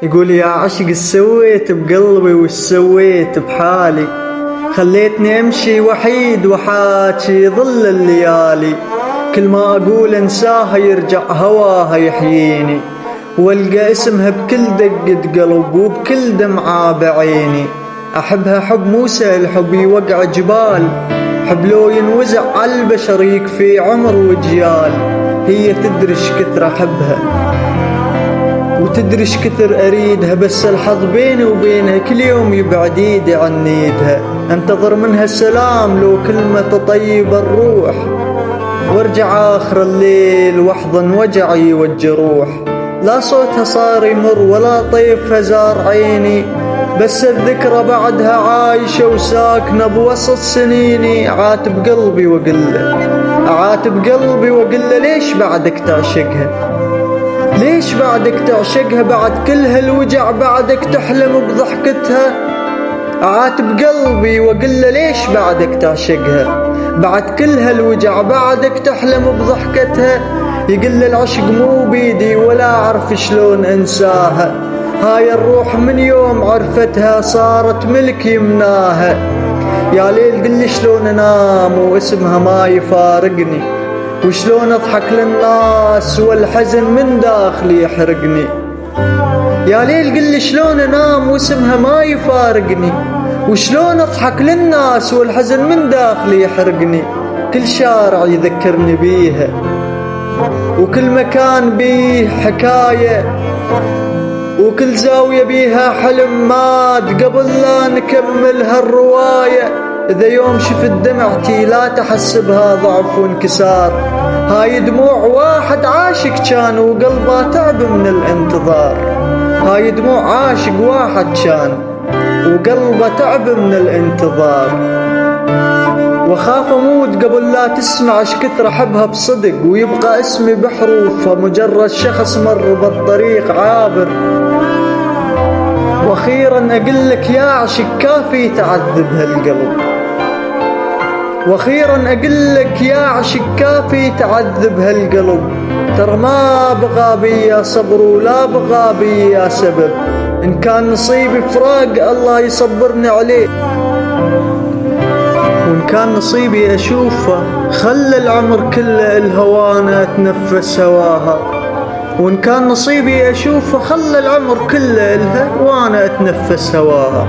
يقول يا عشق سويت بقلبي وش سويت بحالي، خليتني امشي وحيد وحاكي ظل الليالي، كل ما اقول انساها يرجع هواها يحييني، والقى اسمها بكل دقة قلب وبكل دمعة بعيني. احبها حب موسى الحب يوقع جبال، حب لو ينوزع على البشر يكفي عمر وجيال. هي تدرش كثر احبها وتدرش كثر اريدها، بس الحظ بيني وبينها كل يوم يبعد ايدي عن ايدها. انتظر منها السلام لو كلمة تطيب الروح، وارجع اخر الليل واحضن وجعي والجروح. لا صوتها صار يمر ولا طيفها زار عيني، بس الذكرى بعدها عايشة وساكنة بوسط سنيني. عاتب قلبي وقله، عاتب قلبي وقله ليش بعدك تعشقها، ليش بعدك تعشقها بعد كل هالوجع، بعدك تحلم بضحكتها. عاتب قلبي وقله ليش بعدك تعشقها بعد كل هالوجع، بعدك تحلم بضحكتها. يقل العشق مو بيدي ولا أعرف شلون أنساها، هاي الروح من يوم عرفتها صارت ملك يمناها. يا ليل قل شلون انام واسمها ما يفارقني، وشلون اضحك للناس والحزن من داخلي يحرقني. يا ليل قل شلون انام واسمها ما يفارقني، وشلون اضحك للناس والحزن من داخلي يحرقني. كل شارع يذكرني بيها وكل مكان بيه حكاية، وكل زاوية بيها حلم مات قبل لا نكمل هالرواية. إذا يوم شفت دمعتي لا تحسبها ضعف وانكسار، هاي دموع واحد عاشق كان وقلبه تعب من الانتظار. هاي دموع عاشق واحد كان وقلبه تعب من الانتظار. وخاف اموت قبل لا تسمع اش كثر احبها بصدق، ويبقى اسمي بحروفها مجرد شخص مر بالطريق عابر. واخيرا اقول لك يا عشق كافي تعذب هالقلب، واخيرا اقول لك يا عشق كافي تعذب هالقلب. ترى ما بغى بيا صبر ولا بغى بيا سبب، ان كان نصيبي فراق الله يصبرني عليه، وإن كان نصيبي أشوفه خلى العمر كله الهوانا أتنفس هواها. وإن كان نصيبي أشوفه خلى العمر كله الها وأنا أتنفس هواها.